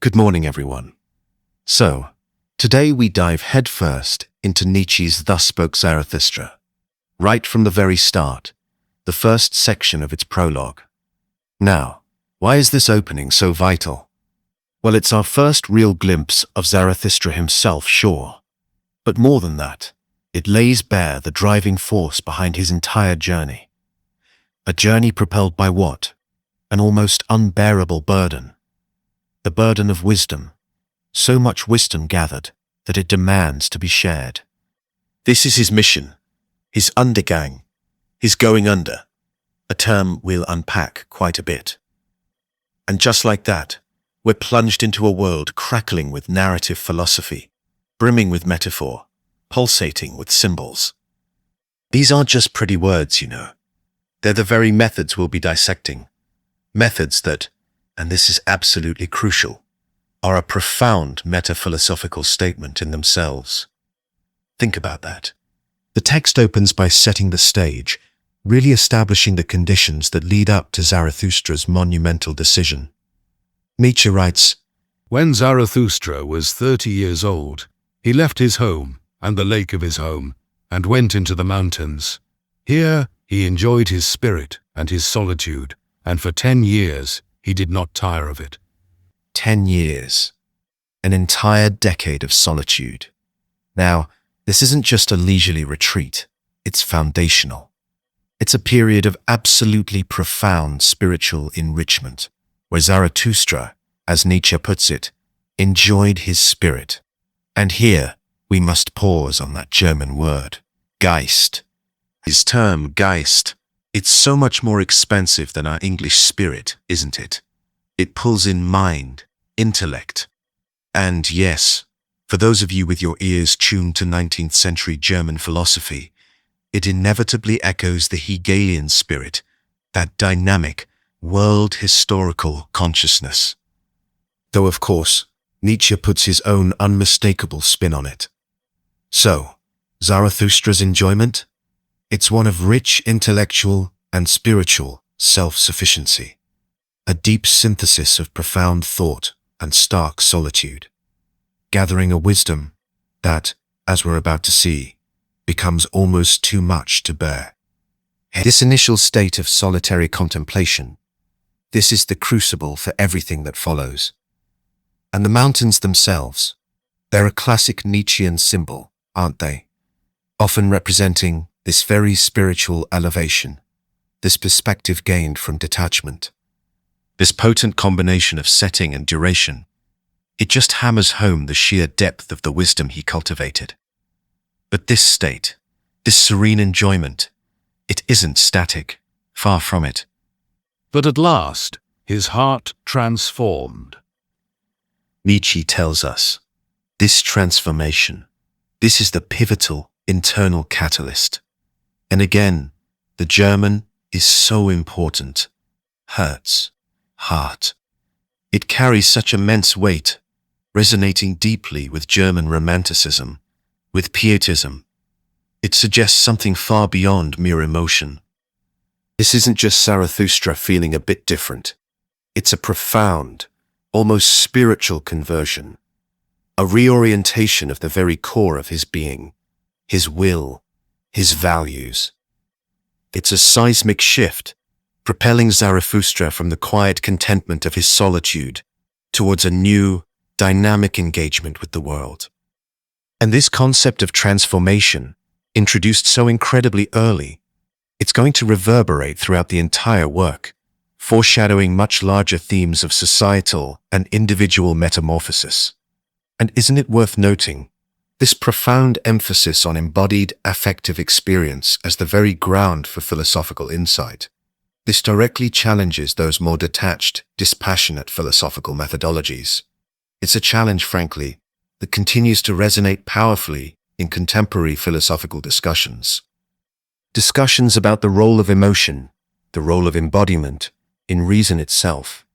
Good morning, everyone. So, today we dive headfirst into Nietzsche's Thus Spoke Zarathustra, right from the very start, the first section of its prologue. Now, why is this opening so vital? Well, it's our first real glimpse of Zarathustra himself, sure. But more than that, it lays bare the driving force behind his entire journey. A journey propelled by what? An almost unbearable burden. The burden of wisdom. So much wisdom gathered that it demands to be shared. This is his mission, his Untergang, his going under, a term we'll unpack quite a bit. And just like that, we're plunged into a world crackling with narrative philosophy, brimming with metaphor, pulsating with symbols. These aren't just pretty words, you know. They're the very methods we'll be dissecting. Methods that, and this is absolutely crucial, are a profound metaphilosophical statement in themselves. Think about that. The text opens by setting the stage, really establishing the conditions that lead up to Zarathustra's monumental decision. Nietzsche writes, "When Zarathustra was 30 years old, he left his home and the lake of his home and went into the mountains. Here he enjoyed his spirit and his solitude, and for 10 years he did not tire of it." 10 years. An entire decade of solitude. Now, this isn't just a leisurely retreat, it's foundational. It's a period of absolutely profound spiritual enrichment, where Zarathustra, as Nietzsche puts it, enjoyed his spirit. And here, we must pause on that German word, Geist. His term, Geist, it's so much more expansive than our English spirit, isn't it? It pulls in mind, intellect. And yes, for those of you with your ears tuned to 19th century German philosophy, it inevitably echoes the Hegelian spirit, that dynamic, world-historical consciousness. Though, of course, Nietzsche puts his own unmistakable spin on it. So, Zarathustra's enjoyment? It's one of rich intellectual and spiritual self-sufficiency, a deep synthesis of profound thought and stark solitude, gathering a wisdom that, as we're about to see, becomes almost too much to bear. This initial state of solitary contemplation, this is the crucible for everything that follows. And the mountains themselves, they're a classic Nietzschean symbol, aren't they? Often representing this very spiritual elevation, this perspective gained from detachment. This potent combination of setting and duration, it just hammers home the sheer depth of the wisdom he cultivated. But this state, this serene enjoyment, it isn't static, far from it. But at last, his heart transformed. Nietzsche tells us, this transformation, this is the pivotal internal catalyst. And again, the German is so important. Herz, heart. It carries such immense weight, resonating deeply with German romanticism, with pietism. It suggests something far beyond mere emotion. This isn't just Zarathustra feeling a bit different. It's a profound, almost spiritual conversion, a reorientation of the very core of his being, his will, his values. It's a seismic shift, propelling Zarathustra from the quiet contentment of his solitude towards a new, dynamic engagement with the world. And this concept of transformation, introduced so incredibly early, it's going to reverberate throughout the entire work, foreshadowing much larger themes of societal and individual metamorphosis. And isn't it worth noting, this profound emphasis on embodied affective experience as the very ground for philosophical insight. This directly challenges those more detached, dispassionate philosophical methodologies. It's a challenge, frankly, that continues to resonate powerfully in contemporary philosophical discussions. Discussions about the role of emotion, the role of embodiment, in reason itself.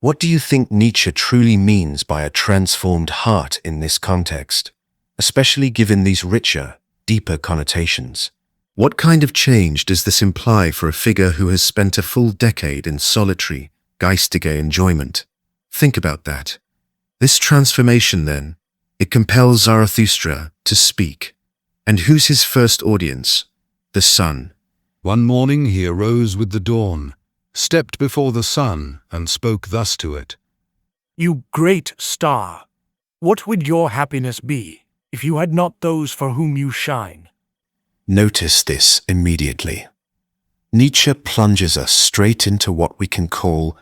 What do you think Nietzsche truly means by a transformed heart in this context, especially given these richer, deeper connotations? What kind of change does this imply for a figure who has spent a full decade in solitary, geistige enjoyment? Think about that. This transformation, then, it compels Zarathustra to speak. And who's his first audience? The sun. One morning he arose with the dawn, stepped before the sun, and spoke thus to it. You great star, what would your happiness be if you had not those for whom you shine? Notice this immediately. Nietzsche plunges us straight into what we can call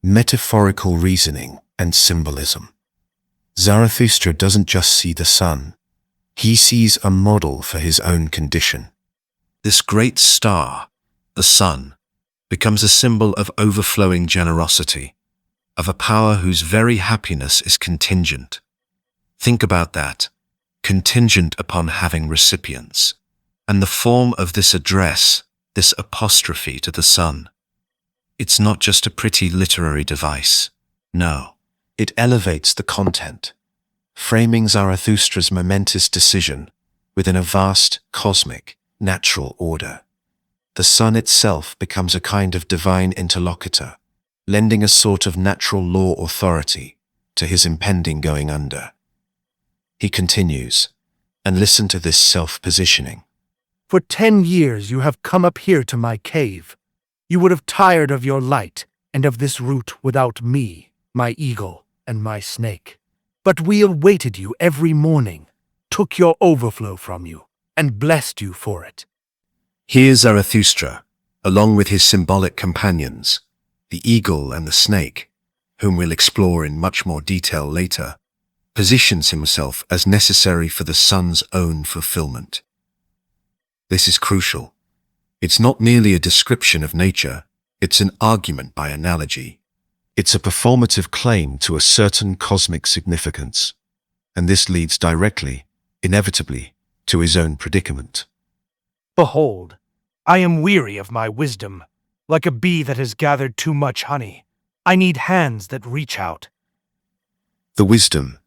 metaphorical reasoning and symbolism. Zarathustra doesn't just see the sun. He sees a model for his own condition. This great star, the sun, becomes a symbol of overflowing generosity, of a power whose very happiness is contingent. Think about that, contingent upon having recipients, and the form of this address, this apostrophe to the sun. It's not just a pretty literary device. No, it elevates the content, framing Zarathustra's momentous decision within a vast, cosmic, natural order. The sun itself becomes a kind of divine interlocutor, lending a sort of natural law authority to his impending going under. He continues, and listen to this self-positioning. For 10 years you have come up here to my cave. You would have tired of your light and of this route without me, my eagle, and my snake. But we awaited you every morning, took your overflow from you, and blessed you for it. Here Zarathustra, along with his symbolic companions, the eagle and the snake, whom we'll explore in much more detail later, positions himself as necessary for the sun's own fulfillment. This is crucial. It's not merely a description of nature, it's an argument by analogy. It's a performative claim to a certain cosmic significance, and this leads directly, inevitably, to his own predicament. Behold, I am weary of my wisdom, like a bee that has gathered too much honey. I need hands that reach out. The wisdom,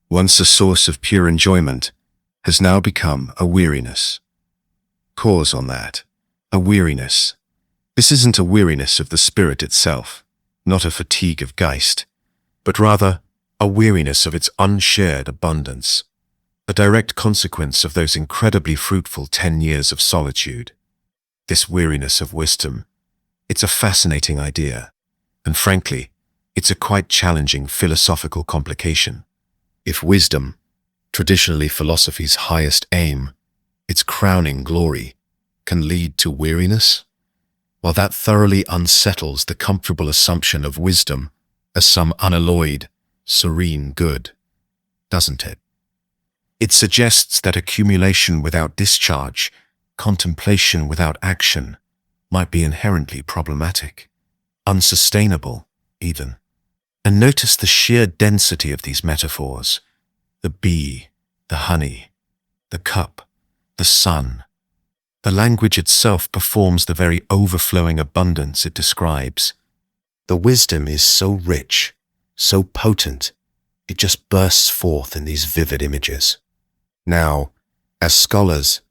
once a source of pure enjoyment, has now become a weariness. Pause on that. A weariness. This isn't a weariness of the spirit itself, not a fatigue of Geist, but rather a weariness of its unshared abundance, a direct consequence of those incredibly fruitful 10 years of solitude. This weariness of wisdom, it's a fascinating idea, and frankly, it's a quite challenging philosophical complication. If wisdom, traditionally philosophy's highest aim, its crowning glory, can lead to weariness, well, that thoroughly unsettles the comfortable assumption of wisdom as some unalloyed, serene good, doesn't it? It suggests that accumulation without discharge, contemplation without action, might be inherently problematic, unsustainable, even. And notice the sheer density of these metaphors: the bee, the honey, the cup, the sun. The language itself performs the very overflowing abundance it describes. The wisdom is so rich, so potent, it just bursts forth in these vivid images. Now, as scholars,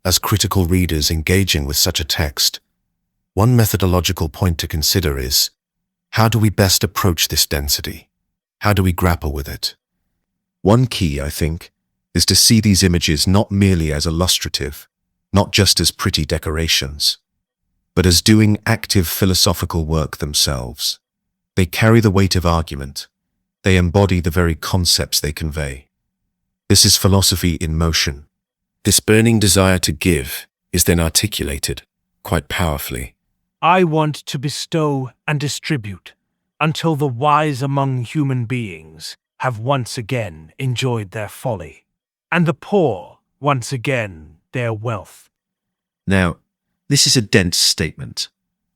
as critical readers engaging with such a text, one methodological point to consider is, how do we best approach this density? How do we grapple with it? One key, I think, is to see these images not merely as illustrative, not just as pretty decorations, but as doing active philosophical work themselves. They carry the weight of argument. They embody the very concepts they convey. This is philosophy in motion. This burning desire to give is then articulated, quite powerfully. I want to bestow and distribute until the wise among human beings have once again enjoyed their folly, and the poor once again their wealth. Now, this is a dense statement,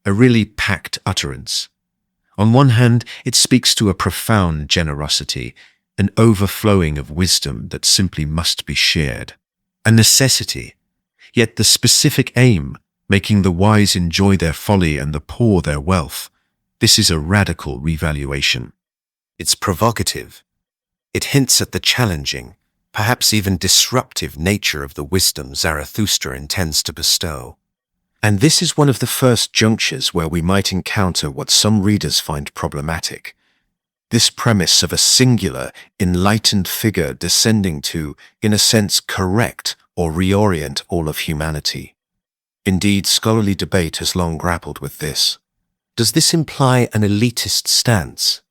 a really packed utterance. On one hand, it speaks to a profound generosity, an overflowing of wisdom that simply must be shared, a necessity, yet the specific aim, making the wise enjoy their folly and the poor their wealth, this is a radical revaluation. It's provocative. It hints at the challenging, perhaps even disruptive nature of the wisdom Zarathustra intends to bestow. And this is one of the first junctures where we might encounter what some readers find problematic. This premise of a singular, enlightened figure descending to, in a sense, correct or reorient all of humanity. Indeed, scholarly debate has long grappled with this. Does this imply an elitist stance?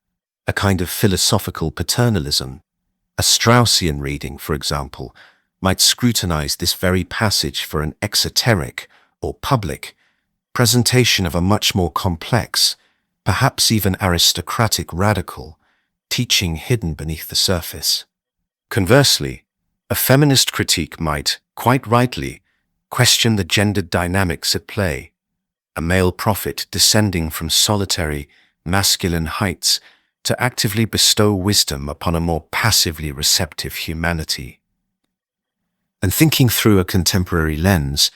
A kind of philosophical paternalism? A Straussian reading, for example, might scrutinize this very passage for an exoteric or public presentation of a much more complex, perhaps even aristocratic radical, teaching hidden beneath the surface. Conversely, a feminist critique might, quite rightly, question the gendered dynamics at play, a male prophet descending from solitary, masculine heights to actively bestow wisdom upon a more passively receptive humanity. And thinking through a contemporary lens,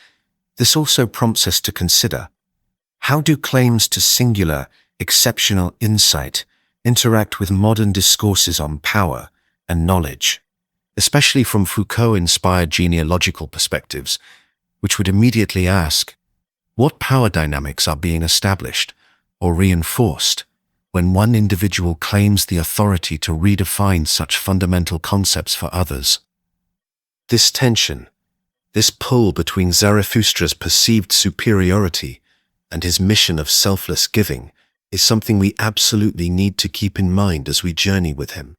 this also prompts us to consider, how do claims to singular, exceptional insight interact with modern discourses on power and knowledge, especially from Foucault-inspired genealogical perspectives, which would immediately ask, what power dynamics are being established or reinforced when one individual claims the authority to redefine such fundamental concepts for others? This tension, this pull between Zarathustra's perceived superiority and his mission of selfless giving is something we absolutely need to keep in mind as we journey with him.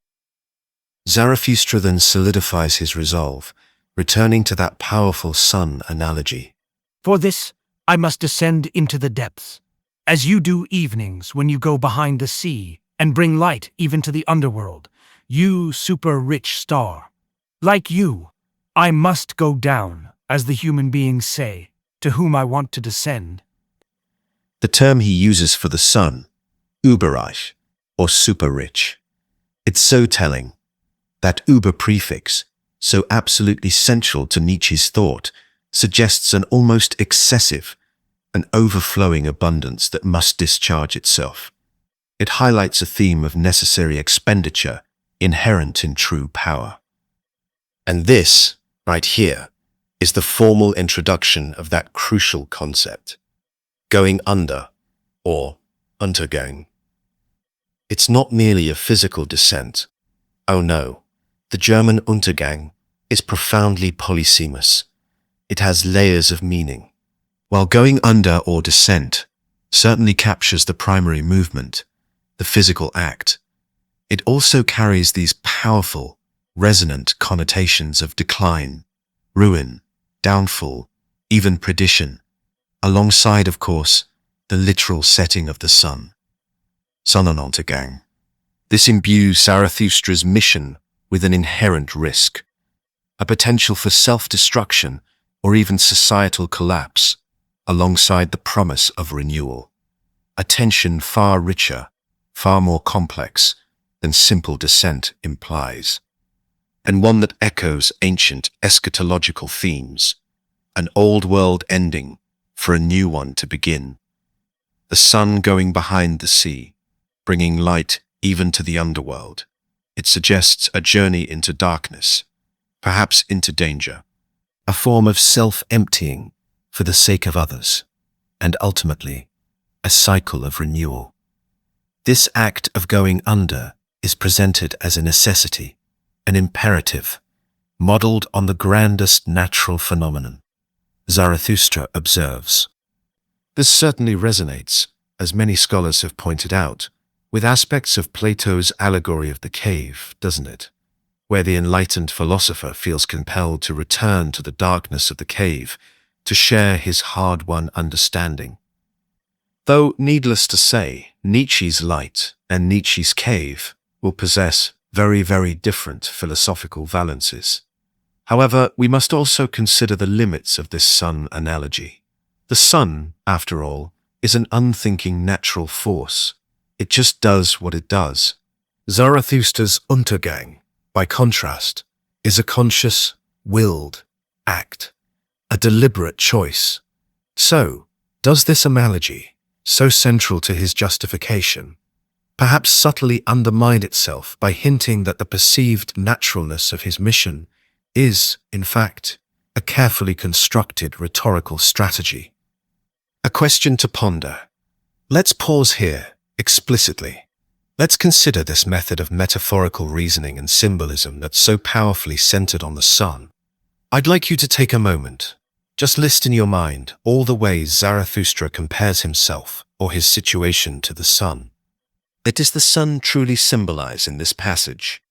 Zarathustra then solidifies his resolve, returning to that powerful sun analogy. For this, I must descend into the depths, as you do evenings when you go behind the sea and bring light even to the underworld, you super-rich star. Like you, I must go down, as the human beings say, to whom I want to descend. The term he uses for the sun, überreich, or super-rich. It's so telling. That Uber prefix, so absolutely central to Nietzsche's thought, suggests an almost excessive, an overflowing abundance that must discharge itself. It highlights a theme of necessary expenditure inherent in true power. And this, right here, is the formal introduction of that crucial concept. Going under, or Untergang. It's not merely a physical descent. Oh no, the German Untergang is profoundly polysemous. It has layers of meaning. While going under or descent certainly captures the primary movement, the physical act, it also carries these powerful, resonant connotations of decline, ruin, downfall, even perdition, alongside, of course, the literal setting of the sun. Sonnenuntergang. This imbues Zarathustra's mission with an inherent risk, a potential for self-destruction or even societal collapse, alongside the promise of renewal. A tension far richer, far more complex than simple descent implies, and one that echoes ancient eschatological themes, an old world ending for a new one to begin. The sun going behind the sea, bringing light even to the underworld. It suggests a journey into darkness, perhaps into danger, a form of self-emptying for the sake of others, and ultimately, a cycle of renewal. This act of going under is presented as a necessity, an imperative, modeled on the grandest natural phenomenon. Zarathustra observes. This certainly resonates, as many scholars have pointed out, with aspects of Plato's allegory of the cave, doesn't it? Where the enlightened philosopher feels compelled to return to the darkness of the cave to share his hard-won understanding. Though, needless to say, Nietzsche's light and Nietzsche's cave will possess very, very different philosophical valences. However, we must also consider the limits of this sun analogy. The sun, after all, is an unthinking natural force. It just does what it does. Zarathustra's Untergang, by contrast, is a conscious, willed act, a deliberate choice. So, does this analogy, so central to his justification, perhaps subtly undermine itself by hinting that the perceived naturalness of his mission is, in fact, a carefully constructed rhetorical strategy? A question to ponder. Let's pause here, explicitly, Let's consider this method of metaphorical reasoning and symbolism that's so powerfully centered on the sun. I'd like you to take a moment. Just list in your mind all the ways Zarathustra compares himself or his situation to the sun. What does the sun truly symbolize in this passage?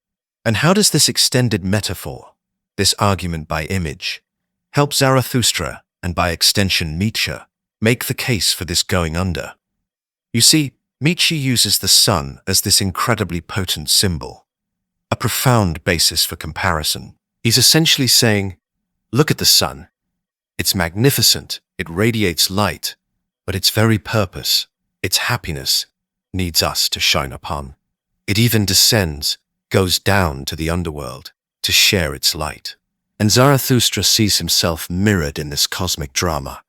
And how does this extended metaphor, this argument by image, help Zarathustra, and by extension Nietzsche, make the case for this going under? You see, Nietzsche uses the sun as this incredibly potent symbol, a profound basis for comparison. He's essentially saying, look at the sun. It's magnificent, it radiates light, but its very purpose, its happiness, needs us to shine upon. It even descends, goes down to the underworld to share its light. And Zarathustra sees himself mirrored in this cosmic drama.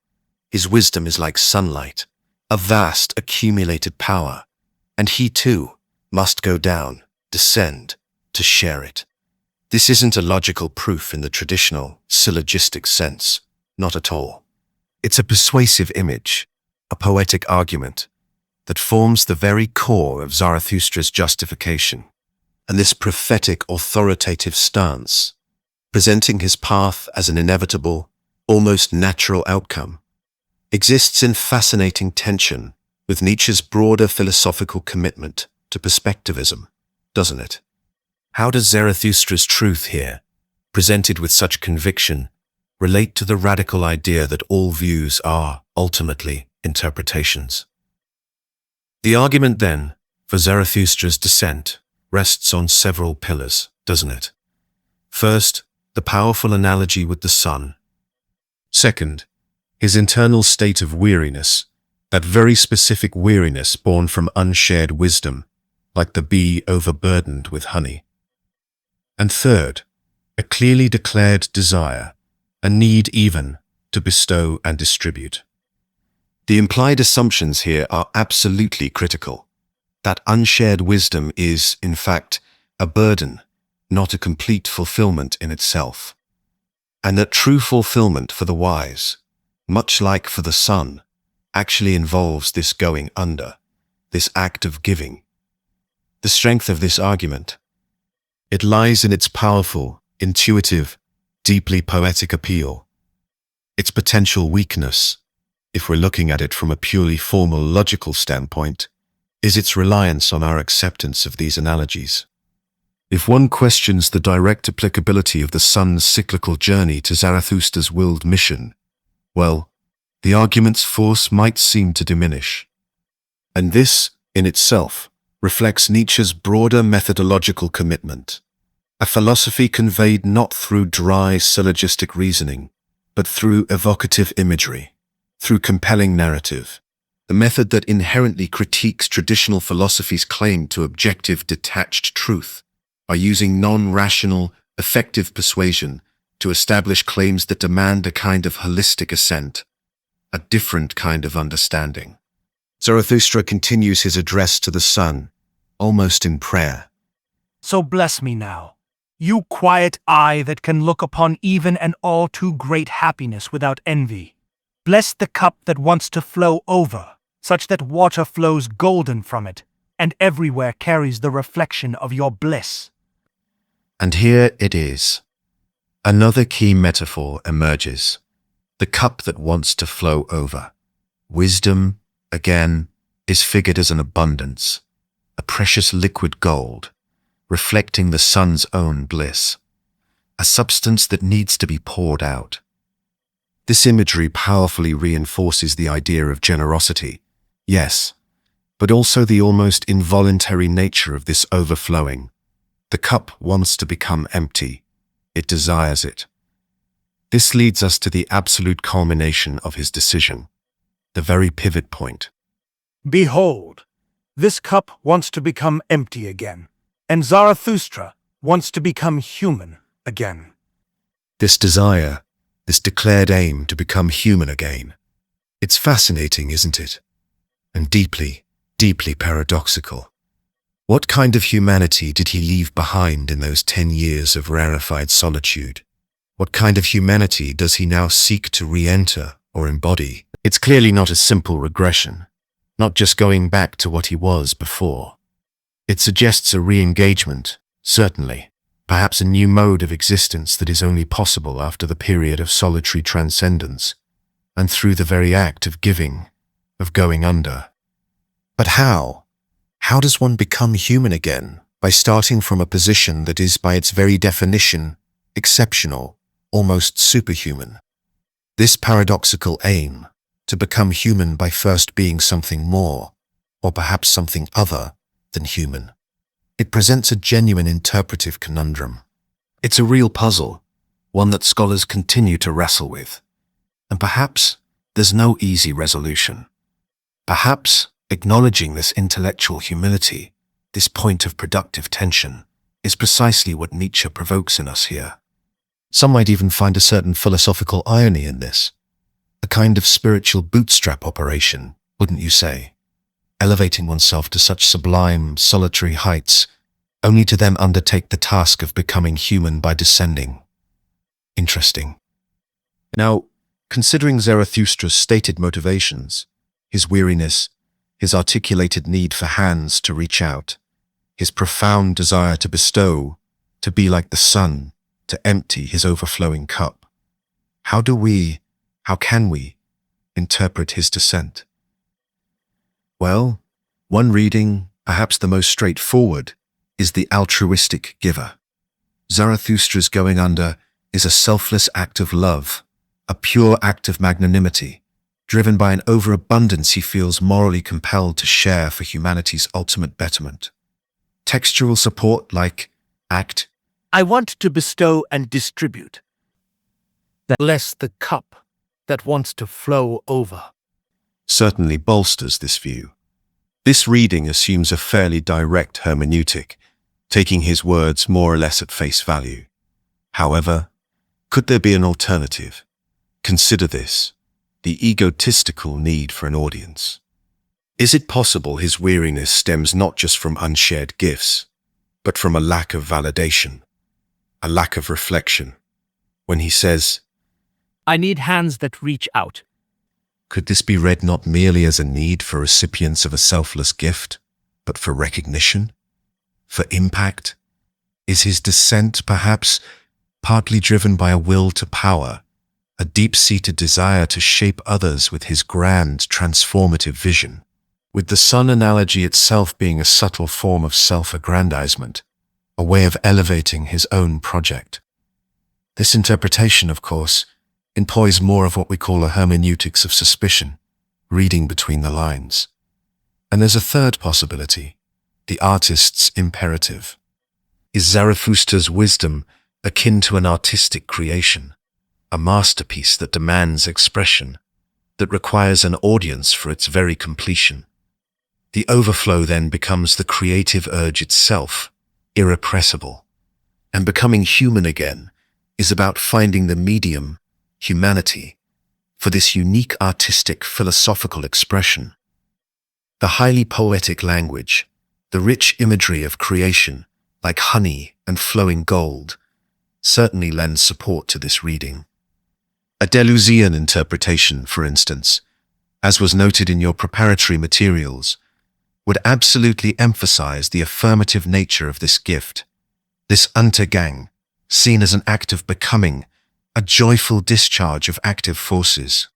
His wisdom is like sunlight, a vast accumulated power, and he too must go down, descend, to share it. This isn't a logical proof in the traditional, syllogistic sense, not at all. It's a persuasive image, a poetic argument, that forms the very core of Zarathustra's justification. And this prophetic authoritative stance, presenting his path as an inevitable, almost natural outcome, exists in fascinating tension with Nietzsche's broader philosophical commitment to perspectivism, doesn't it? How does Zarathustra's truth here, presented with such conviction, relate to the radical idea that all views are, ultimately, interpretations? The argument, then, for Zarathustra's descent rests on several pillars, doesn't it? First, the powerful analogy with the sun. Second, his internal state of weariness, that very specific weariness born from unshared wisdom, like the bee overburdened with honey. And third, a clearly declared desire, a need even, to bestow and distribute. The implied assumptions here are absolutely critical. That unshared wisdom is, in fact, a burden, not a complete fulfillment in itself. And that true fulfillment for the wise, much like for the sun, actually involves this going under, this act of giving. The strength of this argument, it lies in its powerful, intuitive, deeply poetic appeal. Its potential weakness, if we're looking at it from a purely formal logical standpoint, is its reliance on our acceptance of these analogies. If one questions the direct applicability of the sun's cyclical journey to Zarathustra's willed mission, well, the argument's force might seem to diminish. And this, in itself, reflects Nietzsche's broader methodological commitment, a philosophy conveyed not through dry syllogistic reasoning, but through evocative imagery, through compelling narrative, the method that inherently critiques traditional philosophy's claim to objective, detached truth, by using non-rational, effective persuasion to establish claims that demand a kind of holistic assent, a different kind of understanding. Zarathustra continues his address to the sun, almost in prayer. So bless me now, you quiet eye that can look upon even an all too great happiness without envy. Bless the cup that wants to flow over, such that water flows golden from it, and everywhere carries the reflection of your bliss. And here it is. Another key metaphor emerges. The cup that wants to flow over. Wisdom, again, is figured as an abundance, a precious liquid gold, reflecting the sun's own bliss, a substance that needs to be poured out. This imagery powerfully reinforces the idea of generosity, yes, but also the almost involuntary nature of this overflowing. The cup wants to become empty. It desires it. This leads us to the absolute culmination of his decision, the very pivot point. Behold, this cup wants to become empty again, and Zarathustra wants to become human again. This desire, this declared aim to become human again. It's fascinating, isn't it? And deeply, deeply paradoxical. What kind of humanity did he leave behind in those 10 years of rarefied solitude? What kind of humanity does he now seek to re-enter or embody? It's clearly not a simple regression, not just going back to what he was before. It suggests a re-engagement, certainly, perhaps a new mode of existence that is only possible after the period of solitary transcendence, and through the very act of giving, of going under. But how? How does one become human again? By starting from a position that is by its very definition exceptional, almost superhuman. This paradoxical aim, to become human by first being something more, or perhaps something other than human. It presents a genuine interpretive conundrum. It's a real puzzle, one that scholars continue to wrestle with. And perhaps there's no easy resolution. Perhaps acknowledging this intellectual humility, this point of productive tension, is precisely what Nietzsche provokes in us here. Some might even find a certain philosophical irony in this, a kind of spiritual bootstrap operation, wouldn't you say? Elevating oneself to such sublime, solitary heights, only to then undertake the task of becoming human by descending. Interesting. Now, considering Zarathustra's stated motivations, his weariness, his articulated need for hands to reach out, his profound desire to bestow, to be like the sun, to empty his overflowing cup, how can we interpret his descent? Well, one reading, perhaps the most straightforward, is the altruistic giver. Zarathustra's going under is a selfless act of love, a pure act of magnanimity, driven by an overabundance he feels morally compelled to share for humanity's ultimate betterment. Textual support like act, I want to bestow and distribute, less the cup that wants to flow over, certainly bolsters this view. This reading assumes a fairly direct hermeneutic, taking his words more or less at face value. However, could there be an alternative? Consider this, the egotistical need for an audience. Is it possible his weariness stems not just from unshared gifts, but from a lack of validation, a lack of reflection? When he says, I need hands that reach out. Could this be read not merely as a need for recipients of a selfless gift, but for recognition, for impact? Is his descent, perhaps, partly driven by a will to power, a deep-seated desire to shape others with his grand, transformative vision, with the sun analogy itself being a subtle form of self-aggrandizement, a way of elevating his own project? This interpretation, of course, employs more of what we call a hermeneutics of suspicion, reading between the lines. And there's a third possibility, the artist's imperative. Is Zarathustra's wisdom akin to an artistic creation, a masterpiece that demands expression, that requires an audience for its very completion? The overflow then becomes the creative urge itself, irrepressible. And becoming human again is about finding the medium, humanity, for this unique artistic philosophical expression. The highly poetic language, the rich imagery of creation, like honey and flowing gold, certainly lends support to this reading. A Deleuzian interpretation, for instance, as was noted in your preparatory materials, would absolutely emphasize the affirmative nature of this gift, this Untergang, seen as an act of becoming, a joyful discharge of active forces.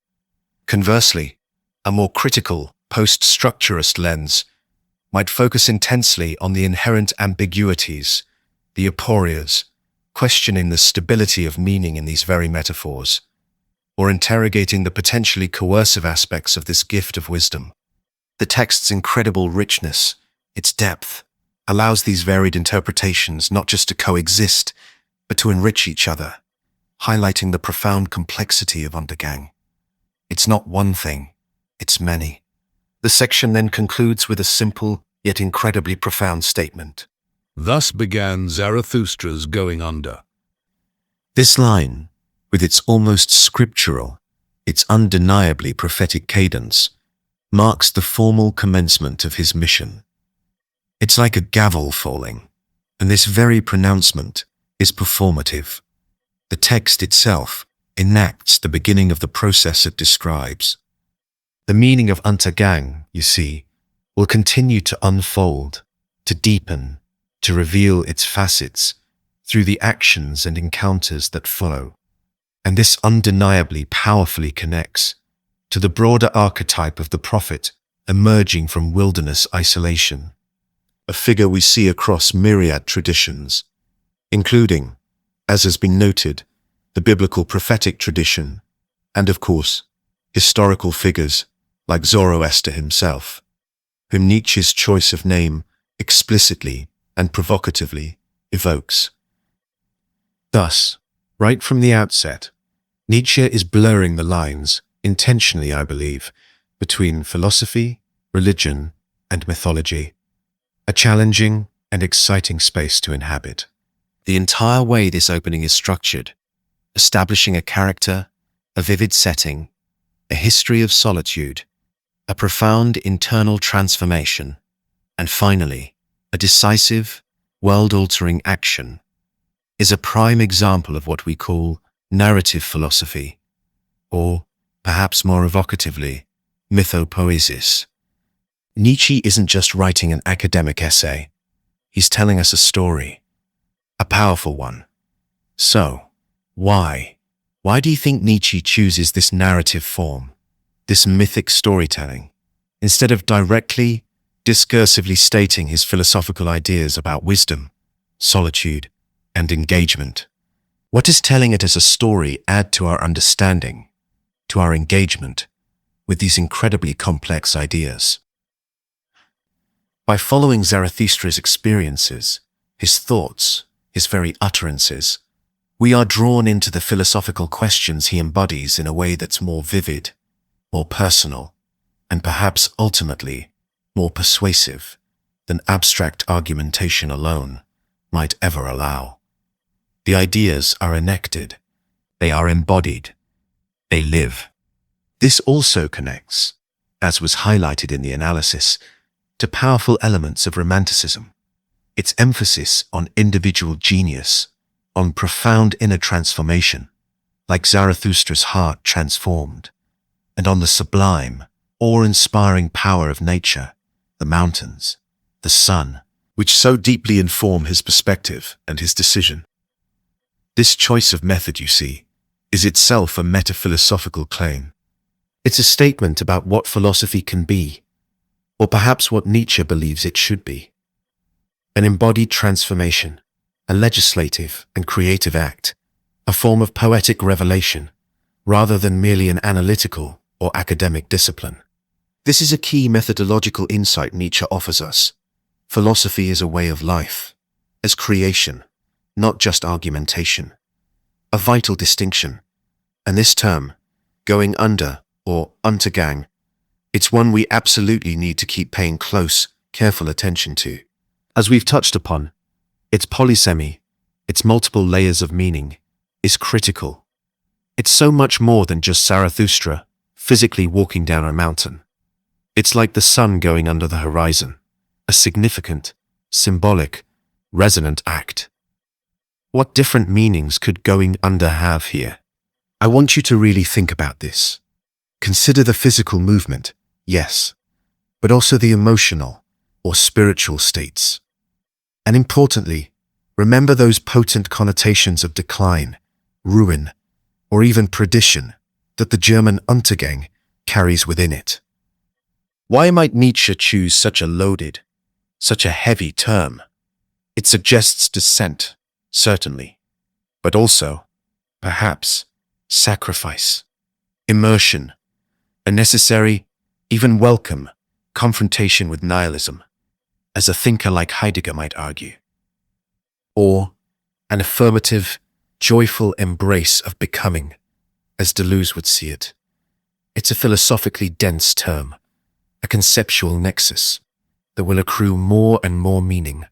Conversely, a more critical, post-structurist lens might focus intensely on the inherent ambiguities, the aporias, questioning the stability of meaning in these very metaphors, or interrogating the potentially coercive aspects of this gift of wisdom. The text's incredible richness, its depth, allows these varied interpretations not just to coexist, but to enrich each other, highlighting the profound complexity of Untergang. It's not one thing, it's many. The section then concludes with a simple, yet incredibly profound statement. Thus began Zarathustra's going under. This line, with its almost scriptural, its undeniably prophetic cadence, marks the formal commencement of his mission. It's like a gavel falling, and this very pronouncement is performative. The text itself enacts the beginning of the process it describes. The meaning of Untergang, you see, will continue to unfold, to deepen, to reveal its facets through the actions and encounters that follow. And this undeniably powerfully connects to the broader archetype of the prophet emerging from wilderness isolation, a figure we see across myriad traditions, including, as has been noted, the biblical prophetic tradition, and of course, historical figures like Zoroaster himself, whom Nietzsche's choice of name explicitly and provocatively evokes. Thus, right from the outset, Nietzsche is blurring the lines, intentionally I believe, between philosophy, religion, and mythology, a challenging and exciting space to inhabit. The entire way this opening is structured, establishing a character, a vivid setting, a history of solitude, a profound internal transformation, and finally, a decisive, world-altering action, is a prime example of what we call narrative philosophy, or, perhaps more evocatively, mythopoiesis. Nietzsche isn't just writing an academic essay, he's telling us a story, a powerful one. So, why? Why do you think Nietzsche chooses this narrative form, this mythic storytelling, instead of directly, discursively stating his philosophical ideas about wisdom, solitude, and engagement? What does telling it as a story add to our understanding, to our engagement with these incredibly complex ideas? By following Zarathustra's experiences, his thoughts, his very utterances, we are drawn into the philosophical questions he embodies in a way that's more vivid, more personal, and perhaps ultimately more persuasive than abstract argumentation alone might ever allow. The ideas are enacted, they are embodied, they live. This also connects, as was highlighted in the analysis, to powerful elements of Romanticism, its emphasis on individual genius, on profound inner transformation, like Zarathustra's heart transformed, and on the sublime, awe-inspiring power of nature, the mountains, the sun, which so deeply inform his perspective and his decision. This choice of method, you see, is itself a metaphilosophical claim. It's a statement about what philosophy can be, or perhaps what Nietzsche believes it should be. An embodied transformation, a legislative and creative act, a form of poetic revelation, rather than merely an analytical or academic discipline. This is a key methodological insight Nietzsche offers us. Philosophy is a way of life, as creation, not just argumentation. A vital distinction, and this term, going under or Untergang, it's one we absolutely need to keep paying close, careful attention to. As we've touched upon, its polysemy, its multiple layers of meaning, is critical. It's so much more than just Zarathustra physically walking down a mountain. It's like the sun going under the horizon, a significant, symbolic, resonant act. What different meanings could going under have here? I want you to really think about this. Consider the physical movement, yes, but also the emotional or spiritual states. And importantly, remember those potent connotations of decline, ruin, or even perdition that the German Untergang carries within it. Why might Nietzsche choose such a loaded, such a heavy term? It suggests descent, certainly, but also, perhaps, sacrifice, immersion, a necessary, even welcome, confrontation with nihilism, as a thinker like Heidegger might argue. Or an affirmative, joyful embrace of becoming, as Deleuze would see it. It's a philosophically dense term, a conceptual nexus that will accrue more and more meaning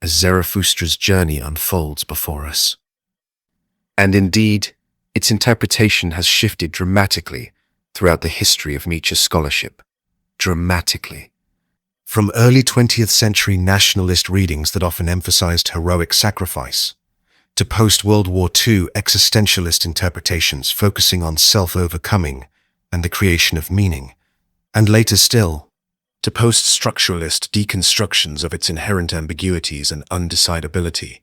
as Zarathustra's journey unfolds before us. And indeed, its interpretation has shifted dramatically throughout the history of Nietzsche's scholarship. Dramatically. From early 20th century nationalist readings that often emphasized heroic sacrifice, to post-World War II existentialist interpretations focusing on self-overcoming and the creation of meaning, and later still, to post-structuralist deconstructions of its inherent ambiguities and undecidability.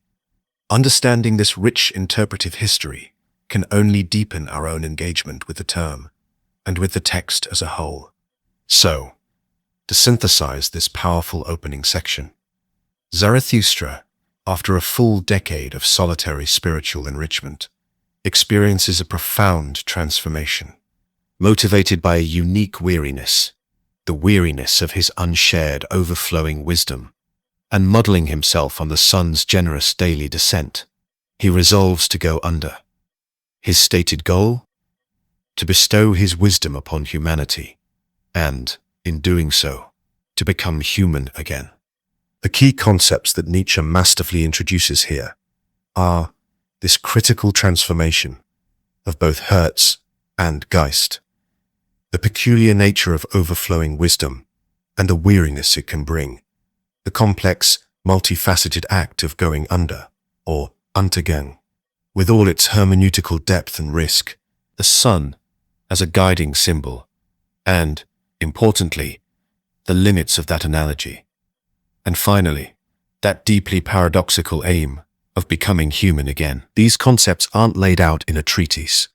Understanding this rich interpretive history can only deepen our own engagement with the term and with the text as a whole. So, to synthesize this powerful opening section, Zarathustra, after a full decade of solitary spiritual enrichment, experiences a profound transformation, motivated by a unique weariness, the weariness of his unshared, overflowing wisdom, and modeling himself on the sun's generous daily descent. He resolves to go under. His stated goal? To bestow his wisdom upon humanity, and, in doing so, to become human again. The key concepts that Nietzsche masterfully introduces here are this critical transformation of both Herz and Geist, the peculiar nature of overflowing wisdom and the weariness it can bring, the complex, multifaceted act of going under, or Untergang, with all its hermeneutical depth and risk, the sun as a guiding symbol, and, importantly, the limits of that analogy. And finally, that deeply paradoxical aim of becoming human again. These concepts aren't laid out in a treatise.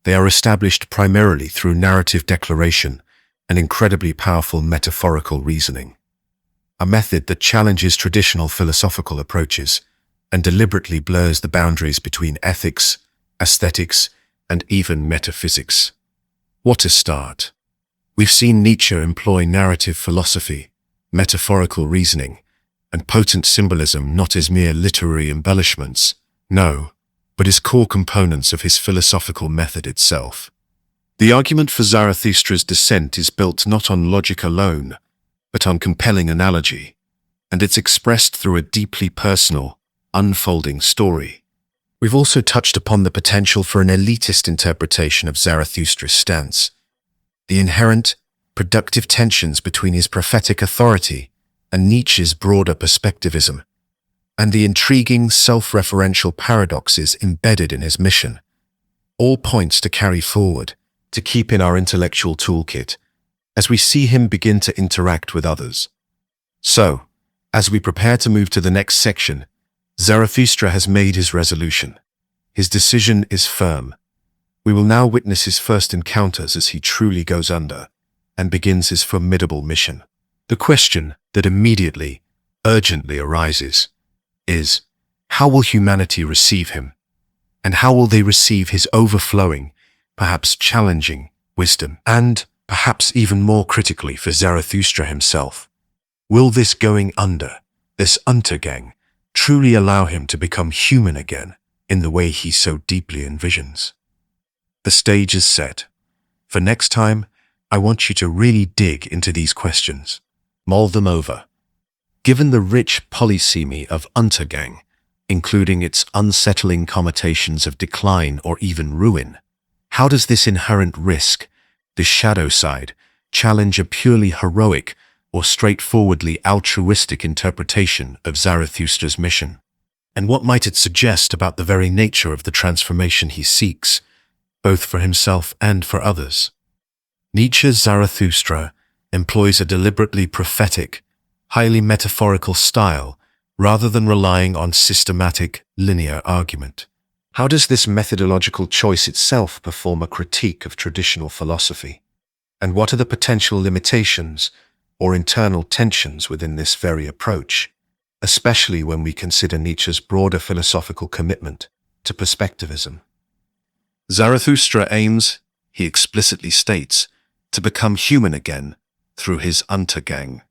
They are established primarily through narrative declaration and incredibly powerful metaphorical reasoning, a method that challenges traditional philosophical approaches and deliberately blurs the boundaries between ethics, aesthetics, and even metaphysics. What to start? We've seen Nietzsche employ narrative philosophy, metaphorical reasoning, and potent symbolism not as mere literary embellishments, no, but as core components of his philosophical method itself. The argument for Zarathustra's descent is built not on logic alone, but on compelling analogy, and it's expressed through a deeply personal, unfolding story. We've also touched upon the potential for an elitist interpretation of Zarathustra's stance, the inherent, productive tensions between his prophetic authority and Nietzsche's broader perspectivism, and the intriguing self-referential paradoxes embedded in his mission, all points to carry forward, to keep in our intellectual toolkit, as we see him begin to interact with others. So, as we prepare to move to the next section, Zarathustra has made his resolution. His decision is firm. We will now witness his first encounters as he truly goes under and begins his formidable mission. The question that immediately, urgently arises is, how will humanity receive him? And how will they receive his overflowing, perhaps challenging, wisdom? And, perhaps even more critically for Zarathustra himself, will this going under, this Untergang, truly allow him to become human again in the way he so deeply envisions? The stage is set. For next time, I want you to really dig into these questions, mull them over. Given the rich polysemy of Untergang, including its unsettling connotations of decline or even ruin, how does this inherent risk, this shadow side, challenge a purely heroic or straightforwardly altruistic interpretation of Zarathustra's mission? And what might it suggest about the very nature of the transformation he seeks, both for himself and for others? Nietzsche's Zarathustra employs a deliberately prophetic, highly metaphorical style rather than relying on systematic, linear argument. How does this methodological choice itself perform a critique of traditional philosophy? And what are the potential limitations or internal tensions within this very approach, especially when we consider Nietzsche's broader philosophical commitment to perspectivism? Zarathustra aims, he explicitly states, to become human again through his Untergang.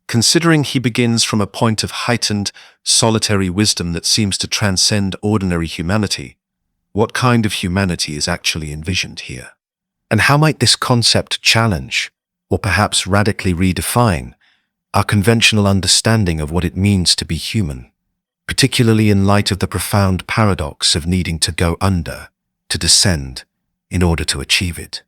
Considering he begins from a point of heightened, solitary wisdom that seems to transcend ordinary humanity, what kind of humanity is actually envisioned here? And how might this concept challenge, or perhaps radically redefine, our conventional understanding of what it means to be human, particularly in light of the profound paradox of needing to go under, to descend, in order to achieve it?